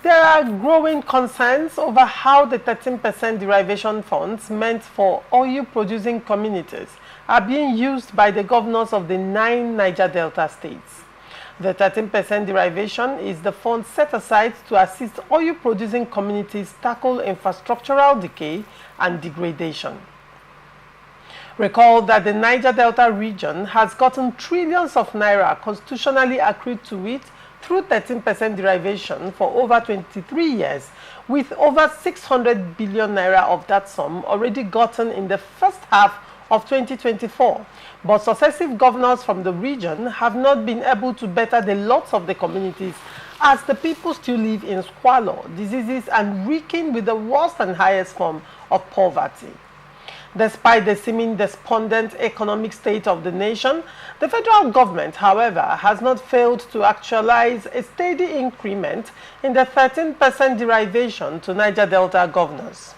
There are growing concerns over how the 13% derivation funds meant for oil-producing communities are being used by the governors of the 9 Niger Delta states. The 13% derivation is the fund set aside to assist oil-producing communities tackle infrastructural decay and degradation. Recall that the Niger Delta region has gotten trillions of naira constitutionally accrued to it through 13% derivation for over 23 years, with over 600 billion naira of that sum already gotten in the first half of 2024. But successive governors from the region have not been able to better the lots of the communities, as the people still live in squalor, diseases, and reeking with the worst and highest form of poverty. Despite the seeming despondent economic state of the nation, the federal government, however, has not failed to actualize a steady increment in the 13% derivation to Niger Delta governors.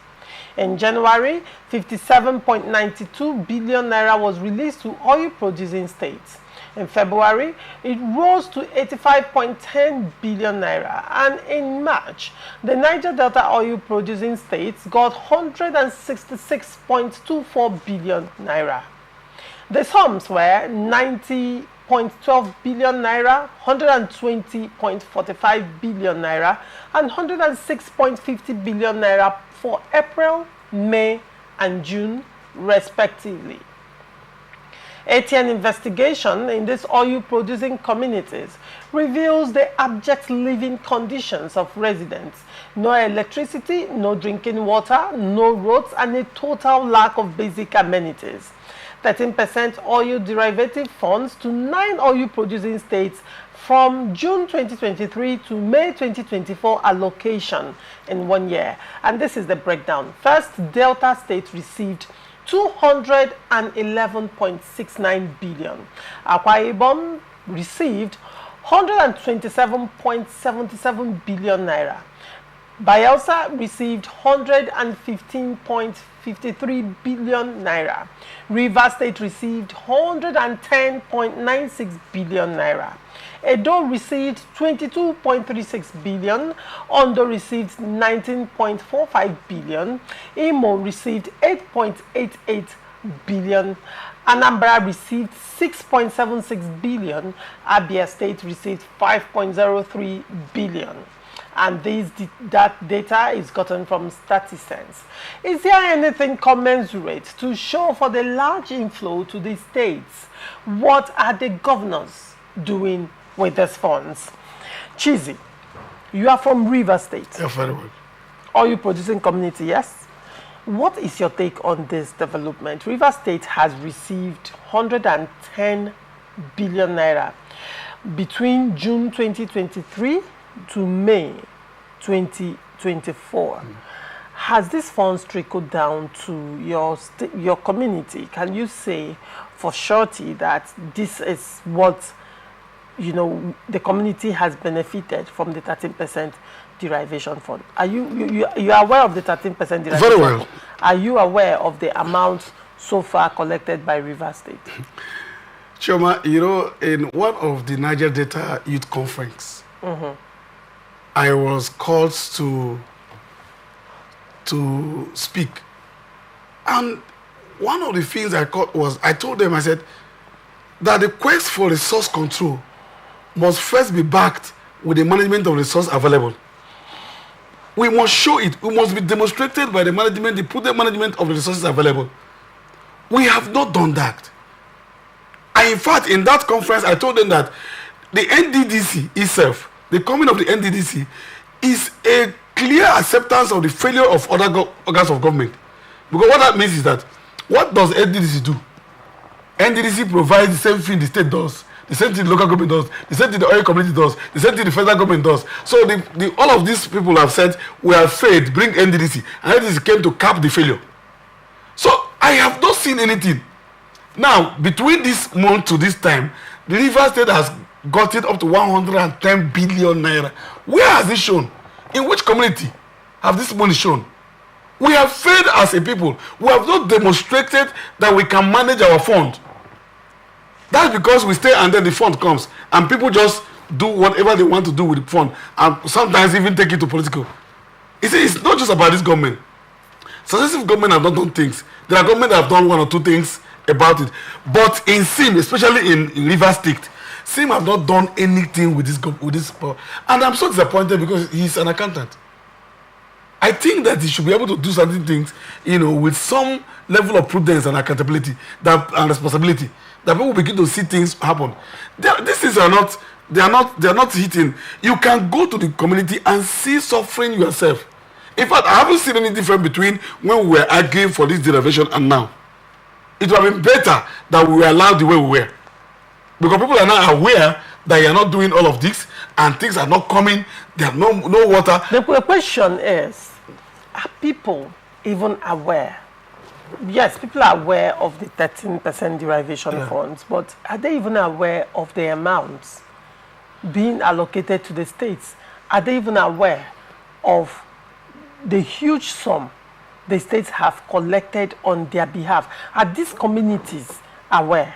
In January, 57.92 billion naira was released to oil-producing states. In February, it rose to 85.10 billion naira, and in March, the Niger Delta oil-producing states got 166.24 billion naira. The sums were 90.12 billion naira, 120.45 billion naira, and 106.50 billion naira for April, May, and June, respectively. ATN investigation in these oil-producing communities reveals the abject living conditions of residents. No electricity, no drinking water, no roads, and a total lack of basic amenities. 13% oil derivative funds to 9 oil-producing states from June 2023 to May 2024 allocation in 1 year. And this is the breakdown. First, Delta State received 211.69 billion. Akwa Ibom received 127.77 billion naira. Bayelsa received 115.53 billion naira. Rivers State received 110.96 billion naira. Edo received 22.36 billion, Ondo received 19.45 billion, Imo received 8.88 billion, Anambra received 6.76 billion, Abia State received 5.03 billion. And that data is gotten from StatiSense. Is there anything commensurate to show for the large inflow to these states? What are the governors doing with these funds? Chizzy, you are from River State. Yeah, very well. Oil-producing community, yes? What is your take on this development? River State has received 110 billion naira between June 2023 to May 2024. Has these funds trickled down to your community? Can you say for surety that this is what the community has benefited from the 13% derivation fund? Are you are aware of the 13% derivation? Very well. Fund? Are you aware of the amount so far collected by River State? Choma, in one of the Niger Delta Youth Conference, I was called to speak. And one of the things I told them, I said, that the quest for resource control must first be backed with the management of resource available. We must show it. We must be demonstrated by the management, the prudent management of the resources available. We have not done that. And in fact, in that conference, I told them that the NDDC itself, the coming of the NDDC, is a clear acceptance of the failure of other organs of government. Because what that means is that, what does NDDC do? NDDC provides the same thing the state does, the same thing the local government does, the same thing the oil community does, the same thing the federal government does. So all of these people have said, we have failed, bring NDDC. And NDDC came to cap the failure. So I have not seen anything. Now, between this month to this time, the River State has got it up to 110 billion naira. Where has it shown? In which community have this money shown? We have failed as a people. We have not demonstrated that we can manage our fund. That's because we stay and then the fund comes and people just do whatever they want to do with the fund, and sometimes even take it to political. You see, it's not just about this government. Successive government have not done things. There are government that have done one or two things about it. But in SIM, especially in Rivers State, SIM have not done anything with this. And I'm so disappointed because he's an accountant. I think that he should be able to do certain things, with some level of prudence and accountability and responsibility. That people begin to see things happen. These things are not. They are not hitting. You can go to the community and see suffering yourself. In fact, I haven't seen any difference between when we were arguing for this derivation and now. It would have been better that we were allowed the way we were. Because people are now aware that you are not doing all of this and things are not coming, there are no water. The question is, are people even aware? Yes, people are aware of the 13% derivation funds, but are they even aware of the amounts being allocated to the states? Are they even aware of the huge sum the states have collected on their behalf? Are these communities aware?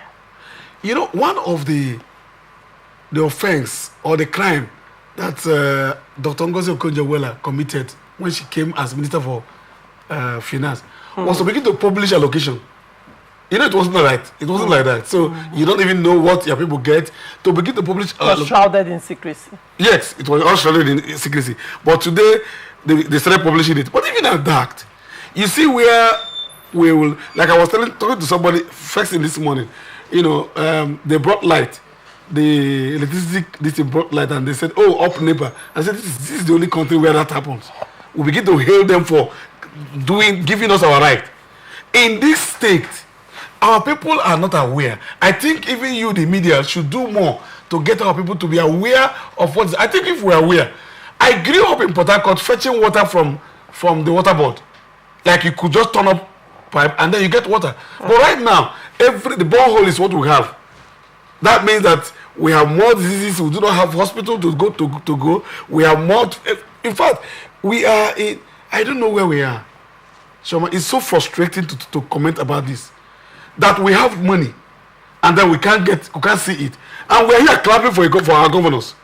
One of the offense or the crime that Dr. Ngozi Okonjo-Iweala committed when she came as Minister for Finance was to begin to publish allocation. It wasn't right. It wasn't like that. So you don't even know what your people get. To begin to publish... It was shrouded in secrecy. Yes, it was all shrouded in secrecy. But today, they started publishing it. But even at that, you see where we will... Like I was talking to somebody first thing this morning, they brought light. The electricity, this brought light, and they said, oh, up neighbor. I said, this is the only country where that happens. We begin to hail them for giving us our right. In this state, our people are not aware. I think even you, the media, should do more to get our people to be aware of what is. I think if we are aware, I grew up in Port Harcourt fetching water from the water board. Like you could just turn up pipe and then you get water. But right now, the borehole is what we have. That means that we have more diseases. We do not have hospital to go. We have more. In fact, we are in. I don't know where we are. So it's so frustrating to comment about this. That we have money, and then we can't see it, and we're here clapping for our governors,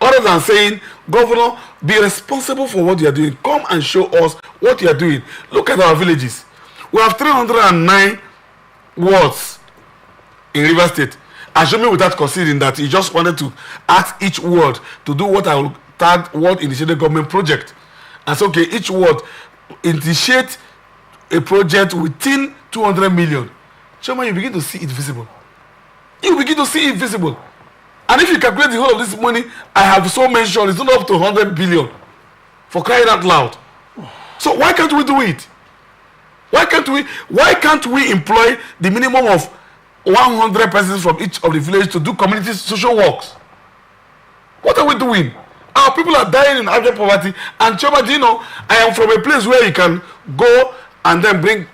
other than saying, Governor, be responsible for what you are doing. Come and show us what you are doing. Look at our villages. We have 309 wards in Rivers State. Assuming without considering that he just wanted to ask each ward to do what I will tag ward initiated government project. And so, okay, each ward initiate a project within 200 million. Chairman, you begin to see it visible. You begin to see it visible. And if you calculate the whole of this money, I have so mentioned, it's not up to 100 billion. For crying out loud. So why can't we do it? Why can't we employ the minimum of 100 persons from each of the villages to do community social works? What are we doing? Our people are dying in abject poverty. And Chairman, do you know, I am from a place where you can go and then bring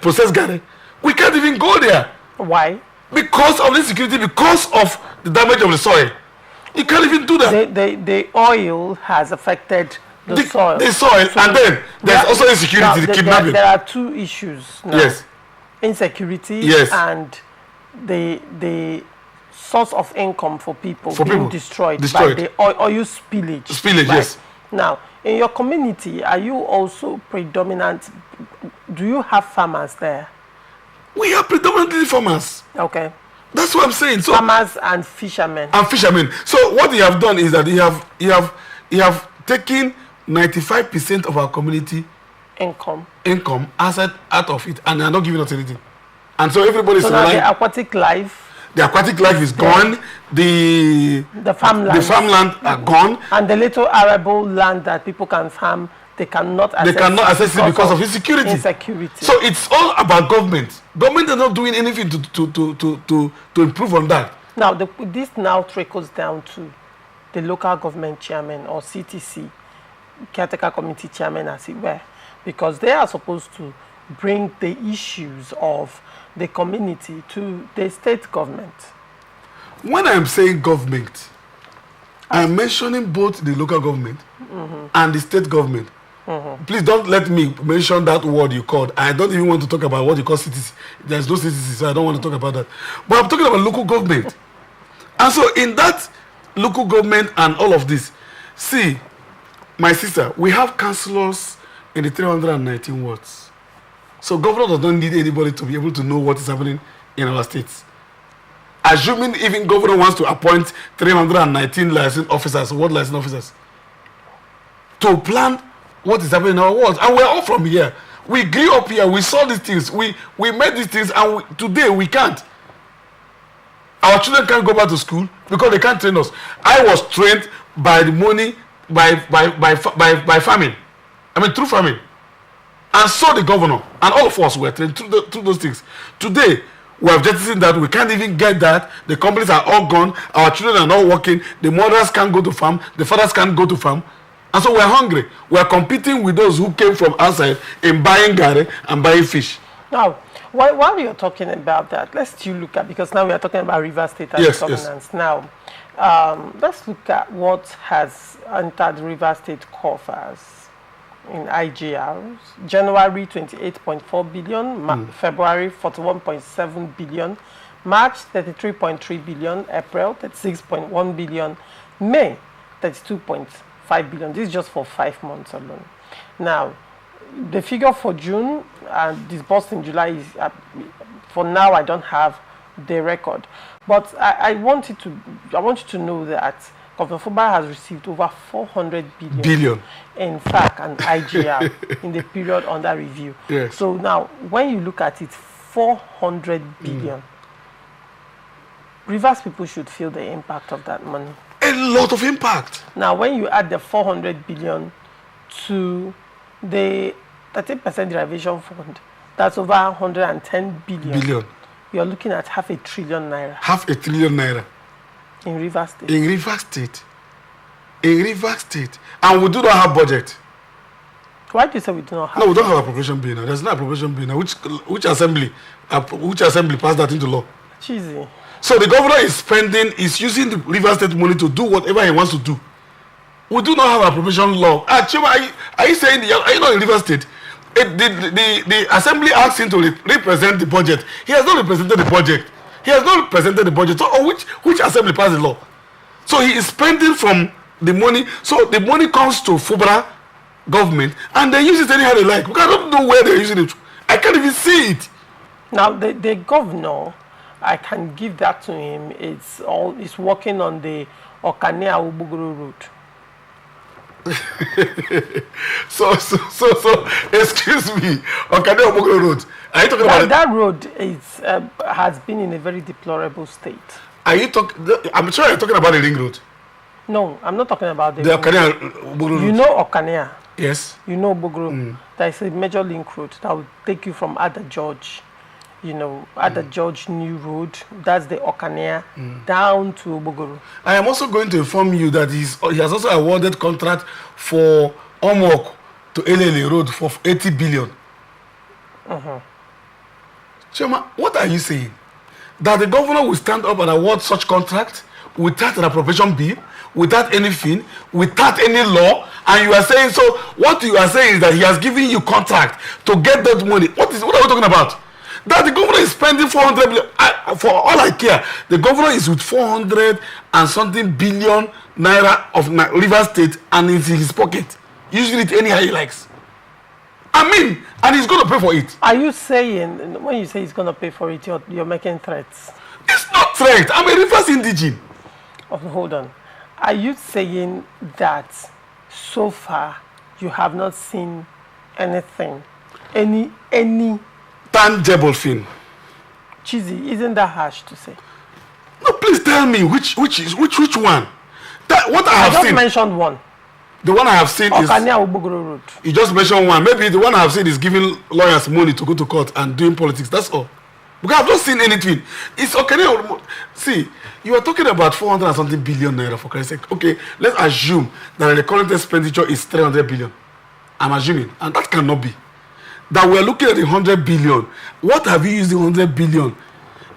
processed garri. We can't even go there. Why? Because of insecurity, because of the damage of the soil. You can't even do that. The oil has affected the soil. The soil, so and then there's also insecurity, the kidnapping. There are two issues now. Yes. Insecurity, yes, and the source of income for people being destroyed by the oil spillage. Spillage, right? Yes. Now, in your community, are you also predominant? Do you have farmers there? We are predominantly farmers. Okay. That's what I'm saying. So farmers and fishermen. So what you have done is that you have taken 95% of our community income asset out of it, and they are not giving us anything. And so everybody's now the aquatic life. The aquatic life is gone. The farmland are gone. And the little arable land that people can farm, they cannot access it because of insecurity. So it's all about government. Government is not doing anything to improve on that. Now, this now trickles down to the local government chairman or CTC, caretaker committee chairman as it were, because they are supposed to bring the issues of the community to the state government. When I'm saying government, I'm mentioning both the local government and the state government. Please don't let me mention that word you called. I don't even want to talk about what you call CTC. There's no CTC, so I don't want to talk about that. But I'm talking about local government. And so in that local government and all of this. See, my sister, we have councillors in the 319 wards. So governor does not need anybody to be able to know what is happening in our states. Assuming even governor wants to appoint 319 license officers, ward license officers, to plan what is happening in our wards. And we're all from here. We grew up here. We saw these things. We made these things, and today we can't. Our children can't go back to school because they can't train us. I was trained by the money, by farming. I mean, through farming. And so the governor and all of us were trained through those things. Today, we have jettisoned that. We can't even get that. The companies are all gone. Our children are not working. The mothers can't go to farm. The fathers can't go to farm. And so we're hungry. We're competing with those who came from outside in buying gari and buying fish. Now, while you're talking about that, let's still look at, because now we are talking about Rivers State and governance. Yes. Now, let's look at what has entered Rivers State coffers in IGRs. January 28.4 billion, February 41.7 billion, March 33.3 billion, April 36.1 billion, May 32.5 billion. This is just for 5 months alone. Now, the figure for June and disbursed in July is, for now, I don't have the record. But I want you to know that Governor Fubara has received over 400 billion in FAC and IGR in the period under review. Yes. So now, when you look at it, 400 billion, Rivers people should feel the impact of that money. A lot of impact. Now, when you add the 400 billion to the 13% derivation fund, that's over 110 billion. You're looking at 500 billion naira. 500 billion naira. In Rivers State. In Rivers State. In Rivers State. And we do not have budget. Why do you say we do not have? No, we don't have appropriation bill now. There's no appropriation bill now. Which assembly passed that into law? Cheesy. So the governor is using the Rivers State money to do whatever he wants to do. We do not have appropriation law. Chima, are you saying, are you not in Rivers State? The assembly asked him to represent the budget. He has not represented the budget. He has not presented the budget. So which assembly passed the law? So he is spending from the money. So the money comes to Fubara government and they use it anyhow they like. Because I don't know where they're using it. I can't even see it. Now the governor, I can give that to him. It's working on the Okanea Ubuguru route. so excuse me, Okanea Ubuguru route. Are you talking about that road? Has been in a very deplorable state. Are you talking? I'm sure you're talking about the ring road. No, I'm not talking about the Okanea Ubuguru route. You know Okanea. Yes. You know Ubuguru. There is a major link road that will take you from Ada George. Ada George New Road, that's the Okanea, down to Ubuguru. I am also going to inform you that he has also awarded contract for Omok to Elele Road for 80 billion. Chema, what are you saying? That the governor will stand up and award such contract without an appropriation bill, without anything, without any law, and you are saying, so what you are saying is that he has given you contract to get that money. What are we talking about? That the governor is spending 400 billion. For all I care, the governor is with 400 and something billion naira of Rivers State and it's in his pocket. Using it anyhow he likes. I mean, and he's going to pay for it. Are you saying, when you say he's going to pay for it, you're making threats? It's not threat. I'm a Rivers indigene. Oh, hold on. Are you saying that so far you have not seen anything, any tangible thing? Cheesy, isn't that harsh to say? No, please tell me which one. What I have just seen. Mentioned one. The one I have seen is Okanea Ubuguru Road. You just mentioned one. Maybe the one I have seen is giving lawyers money to go to court and doing politics. That's all. Because I've not seen anything. It's Okanea. See, you are talking about 400 and something billion naira for Christ's sake. Okay, let's assume that the current expenditure is 300 billion. I'm assuming, and that cannot be. That we're looking at the 100 billion. What have you used the 100 billion?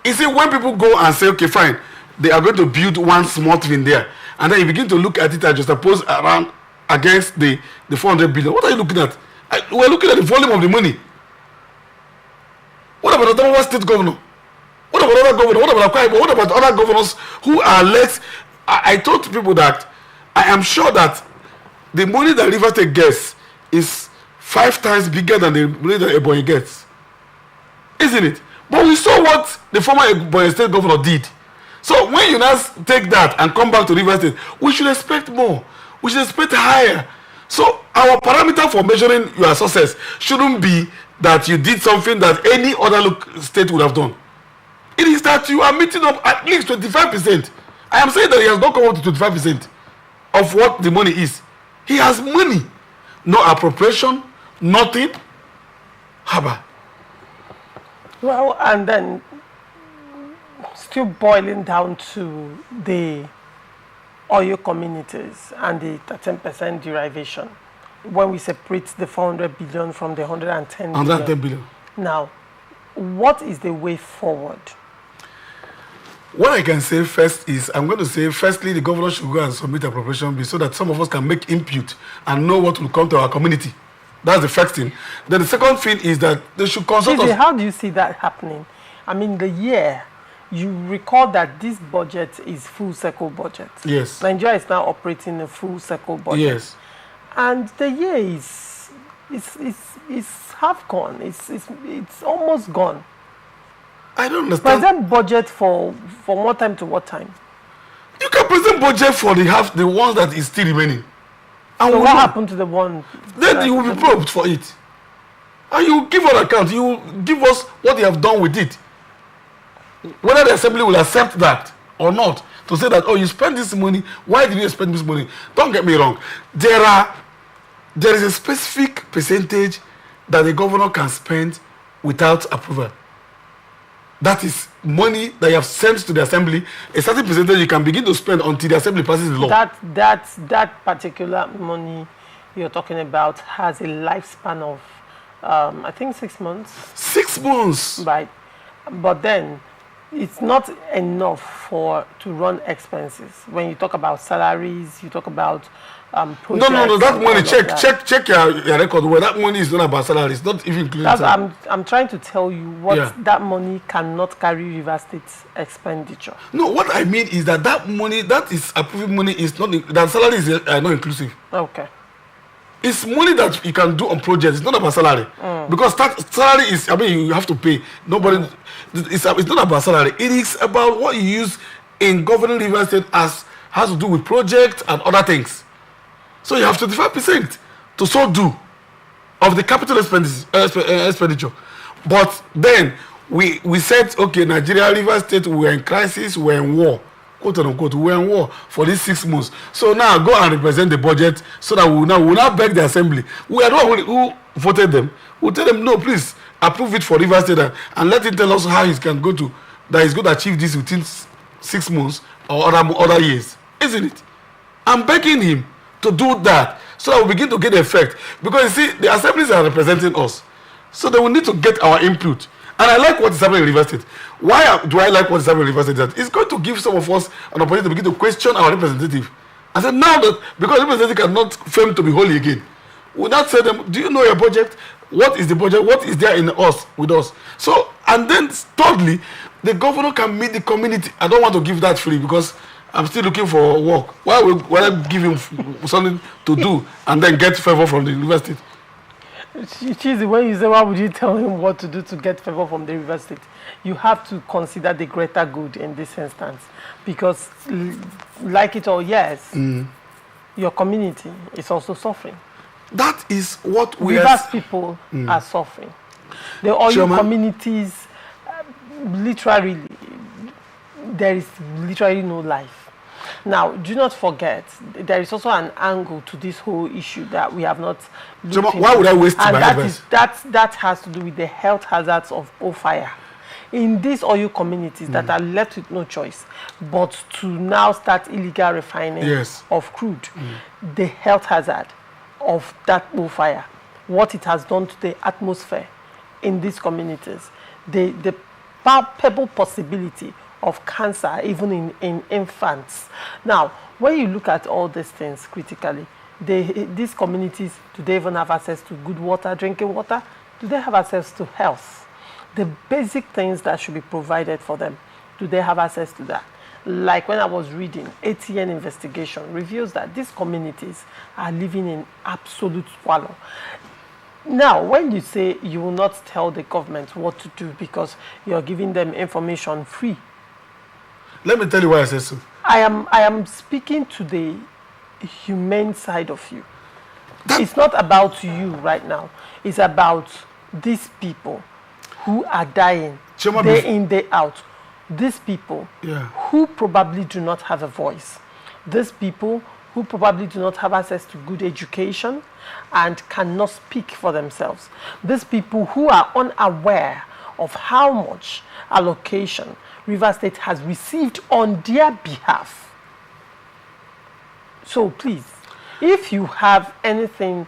You see, when people go and say, okay, fine, they are going to build one small thing there, and then you begin to look at it and just oppose around against the 400 billion. What are you looking at? We're looking at the volume of the money. What about the state governor? What about other governors? What about Akwa Ibom? What about other governors who are less I told people that I am sure that the money that Rivers State gets is 5 times bigger than the money that Ebonyi gets. Isn't it? But we saw what the former Ebonyi State governor did. So when you now take that and come back to Rivers State, we should expect more. We should expect higher. So our parameter for measuring your success shouldn't be that you did something that any other state would have done. It is that you are meeting up at least 25%. I am saying that he has not come up to 25% of what the money is. He has money. No appropriation, nothing. Haba. Well, and then still boiling down to the oil communities and the 13% derivation when we separate the 400 billion from the 110 billion. 110 billion. Now, what is the way forward? What I can say first is, I'm going to say, firstly, the governor should go and submit a appropriation bill so that some of us can make input and know what will come to our community. That's the first thing. Then the second thing is that they should consult us. How do you see that happening? I mean, the year, you recall that this budget is full circle budget. Yes. Nigeria is now operating a full circle budget. Yes. And the year is half gone. It's almost gone. I don't understand. Present budget for what time to what time? You can present budget for the ones that is still remaining. And so what happened to the one? Then you will be probed for it. And you give an account. You will give us what you have done with it. Whether the assembly will accept that or not. To say that, oh, you spent this money. Why did you spend this money? Don't get me wrong. There is a specific percentage that the governor can spend without approval. That is money that you have sent to the assembly. A certain percentage you can begin to spend until the assembly passes the law. That particular money you're talking about has a lifespan of, I think 6 months. 6 months. Right. But then it's not enough to run expenses. When you talk about salaries, you talk about projects. No. That money, check your record. Where that money is not about salaries, not even including. I'm trying to tell you what that money cannot carry Rivers State's expenditure. No, what I mean is that money, that is approved money, is not that salaries are not inclusive. Okay. It's money that you can do on projects. It's not about salary. Because salary is, I mean, you have to pay. Nobody. It's not about salary. It is about what you use in governing Rivers State has to do with projects and other things. So you have 25% to so do of the capital expenditure. But then we said, okay, Nigeria, Rivers State, we're in crisis, we're in war. Quote unquote, we're in war for these 6 months. So now go and represent the budget so that we'll now beg the assembly. We are the one who voted them. We'll tell them, no, please approve it for Rivers State and let him tell us how he's going to achieve this within 6 months or other years. Isn't it? I'm begging him to do that so that we begin to get the effect. Because you see, the assemblies are representing us. So they will need to get our input. And I like what is happening in Rivers State. Why do I like what is happening in Rivers State? That it's going to give some of us an opportunity to begin to question our representative. I said, now that, because the representative cannot fail to be holy again, we not say them, do you know your budget? What is the budget? What is there in us, with us? So, and then thirdly, the governor can meet the community. I don't want to give that free because I'm still looking for work. Why would I give him something to do and then get favor from the university? Cheesy, when you say, why would you tell him what to do to get favor from the university? You have to consider the greater good in this instance. Because, like it or yes, your community is also suffering. That is what we Rivers people are suffering. The oil communities, literally, there is literally no life. Now, do not forget, there is also an angle to this whole issue that we have not looked into. Why would I waste my advice? That has to do with the health hazards of fire. In these oil communities that are left with no choice but to now start illegal refining of crude, the health hazard of that fire, what it has done to the atmosphere in these communities, the palpable possibility of cancer even in infants. Now, when you look at all these things critically, these communities, do they even have access to good water, drinking water? Do they have access to health? The basic things that should be provided for them, do they have access to that? like when I was reading, ATN investigation reveals that these communities are living in absolute squalor. Now, when you say you will not tell the government what to do because you're giving them information free, let me tell you why I say so. I am speaking to the humane side of you. It's not about you right now. It's about these people who are dying day in, day out. These people who probably do not have a voice. These people who probably do not have access to good education and cannot speak for themselves. These people who are unaware of how much allocation Rivers State has received on their behalf. So please, if you have anything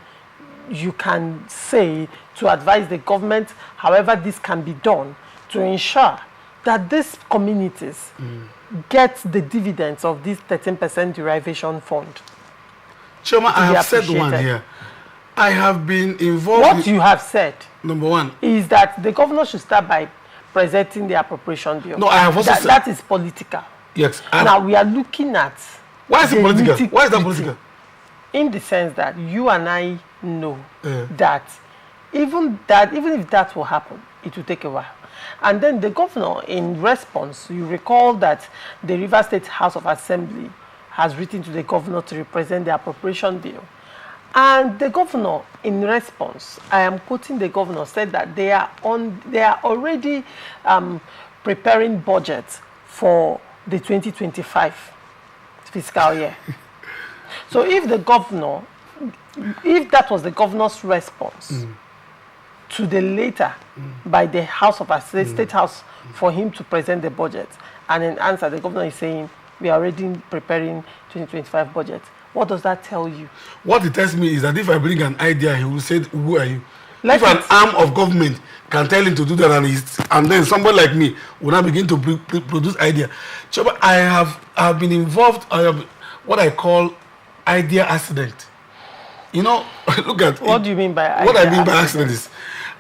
you can say to advise the government, however this can be done, to ensure that these communities get the dividends of this 13% derivation fund. Chairman, I have said one here. I have been involved. What you have said, number one, is that the governor should start by presenting the appropriation bill. No, I have also said that is political. Yes. Now we are looking at. Why is it political? Why is that political? In the sense that you and I know that even if that will happen, it will take a while. And then the governor, in response, you recall that the Rivers State House of Assembly has written to the governor to represent the appropriation bill. And the governor, in response, I am quoting the governor, said that they are already preparing budgets for the 2025 fiscal year. So if that was the governor's response to the letter by the House of Assembly, State House, for him to present the budget, and in answer, the governor is saying, we are already preparing 2025 budget. What does that tell you? What it tells me is that if I bring an idea, he will say, who are you? If an arm of government can tell him to do that, and then somebody like me will now begin to produce idea. So I have been involved. I have what I call idea accident. You know, look at what do you mean by idea? What I mean by accident is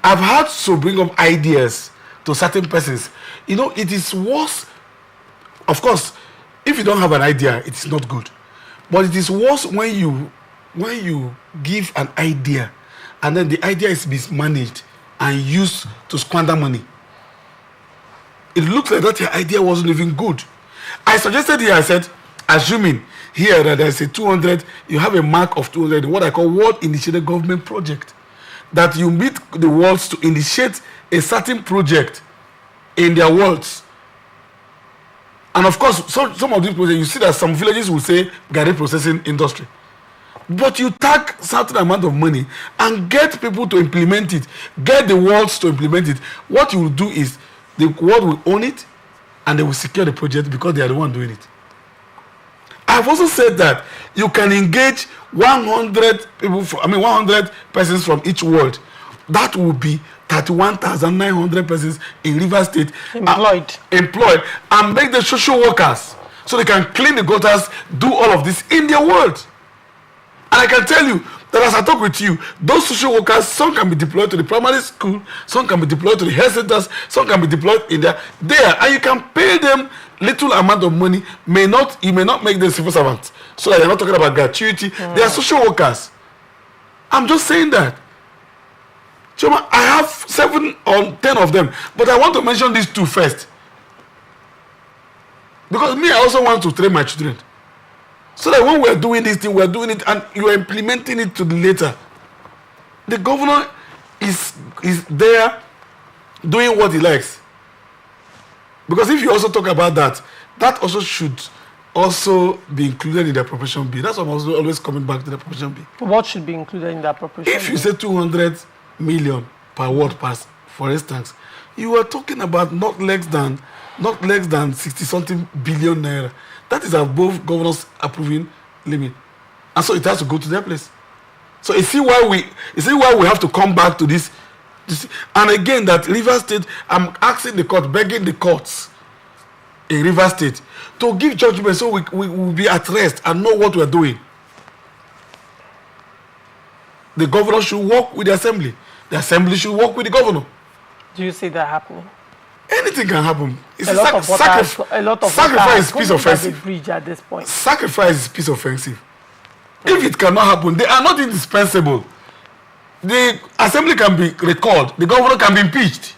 I've had to bring up ideas to certain persons. You know, it is worse. Of course, if you don't have an idea, it is not good. But it is worse when you give an idea and then the idea is mismanaged and used to squander money. It looks like that your idea wasn't even good. I suggested here, I said, assuming here that there's a 200, you have a mark of 200, what I call World Initiated Government Project. That you meet the worlds to initiate a certain project in their worlds. And of course, some of these projects, you see that some villages will say Gari processing industry. But you tag certain amount of money and get people to implement it, get the worlds to implement it. What you will do is the world will own it and they will secure the project because they are the one doing it. I've also said that you can engage 100 people, 100 persons from each world. That will be 31,900 persons in Rivers State employed and make the social workers so they can clean the gutters, do all of this in their world. And I can tell you that as I talk with you, those social workers, some can be deployed to the primary school, some can be deployed to the health centers, some can be deployed in there, and you can pay them little amount of money. You may not make them civil servants, so that you're not talking about gratuity. They are social workers. I'm just saying that. Choma, I have 7 or 10 of them, but I want to mention these 2 first. Because me, I also want to train my children. So that when we're doing this thing, we're doing it and you're implementing it to the later. The governor is there doing what he likes. Because if you also talk about that, that also should also be included in the appropriation bill. That's why I'm also always coming back to the appropriation bill. What should be included in the appropriation bill? If you say 200 million per word pass, for instance, you are talking about not less than 60-something billion naira. That is above governor's approving limit, and so it has to go to their place. So you see why we have to come back to this. And again, that Rivers State, I'm asking the court, begging the courts in Rivers State to give judgment so we will be at rest and know what we're doing. The governor should work with the assembly. The assembly should work with the governor. Do you see that happening? anything can happen. It's a lot of sacrifice is peace offensive. Bridge at this point. Sacrifice is peace offensive. If it cannot happen, they are not indispensable. The assembly can be recalled. The governor can be impeached.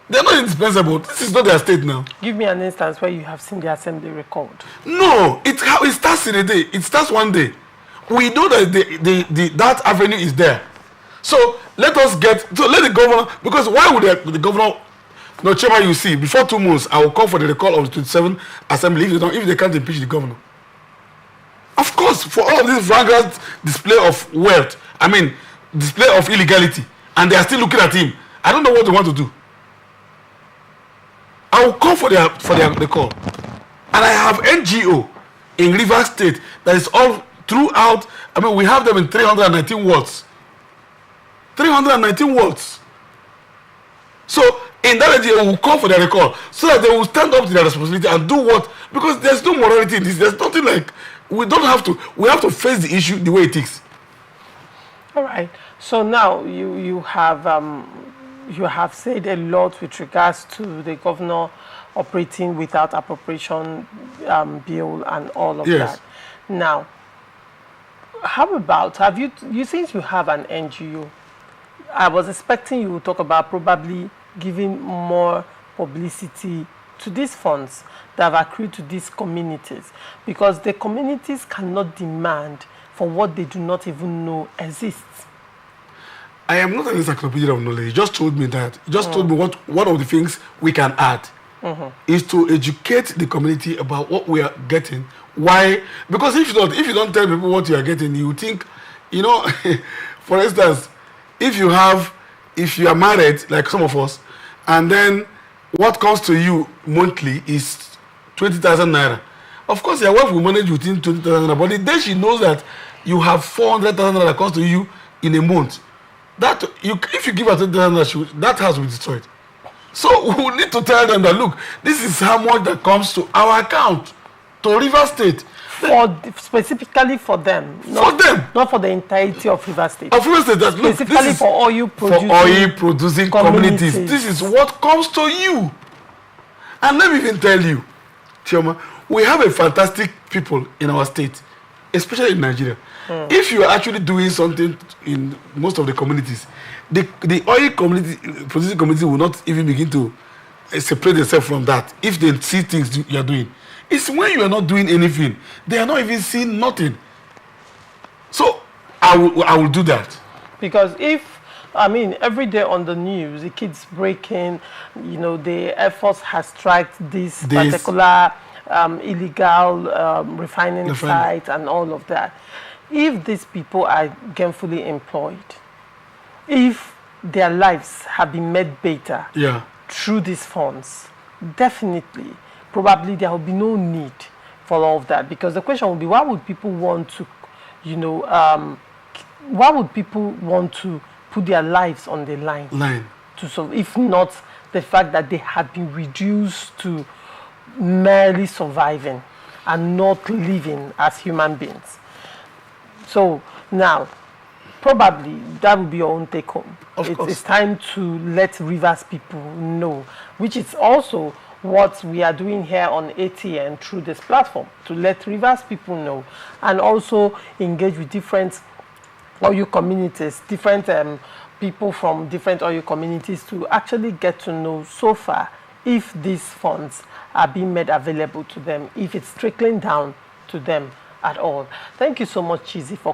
They are not indispensable. This is not their state now. Give me an instance where you have seen the assembly recalled. No, it starts in a day. It starts one day. We know that that avenue is there. So let us let the governor, because why would the governor, no, Chairman, you see, before 2 months, I will call for the recall of the 27th assembly if they can't impeach the governor. Of course, for all of this flagrant display of wealth, display of illegality, and they are still looking at him. I don't know what they want to do. I will call for their call. And I have NGO in Rivers State that is all throughout. We have them in 319 wards. 319 wards. So in that NGO, we will call for their recall so that they will stand up to their responsibility and do what? Because there's no morality in this. There's nothing like, we have to face the issue the way it is. All right. So now you have said a lot with regards to the governor operating without appropriation bill and all of that. Now, how about, since you have an NGO, I was expecting you would talk about probably giving more publicity to these funds that have accrued to these communities, because the communities cannot demand for what they do not even know exists. I am not an encyclopedia of knowledge. You just told me that. You just told me what one of the things we can add is to educate the community about what we are getting. Why? Because if you don't tell people what you are getting, you think, for instance, if you are married, like some of us, and then what comes to you monthly is 20,000 naira. Of course, your wife will manage within 20,000 naira, but the day she knows that you have 400,000 naira that comes to you in a month, if you give her 20,000 naira, that house will be destroyed. So we need to tell them that, look, this is how much that comes to our account, to Rivers State. Specifically for them. Not for the entirety of Rivers State. Of Rivers State, that, look, specifically for oil producing communities. This is what comes to you. And let me even tell you, Chioma, we have a fantastic people in our state, especially in Nigeria. If you are actually doing something in most of the communities, the oil producing community will not even begin to separate themselves from that if they see things you are doing. It's when you are not doing anything, they are not even seeing nothing. So I will do that. Because every day on the news, the kids breaking, the Air Force has striked this particular illegal refining site and all of that. If these people are gainfully employed, if their lives have been made better through these funds, definitely, probably there will be no need for all of that. Because the question will be, why would people want to, why would people want to put their lives on the line to solve, if not the fact that they have been reduced to merely surviving and not living as human beings? So now, probably that will be your own take home. It's time to let Rivers people know, which is also what we are doing here on ATN through this platform, to let Rivers people know and also engage with different oil communities, different people from different oil communities, to actually get to know so far if these funds are being made available to them, if it's trickling down to them at all. Thank you so much, Chizzy, for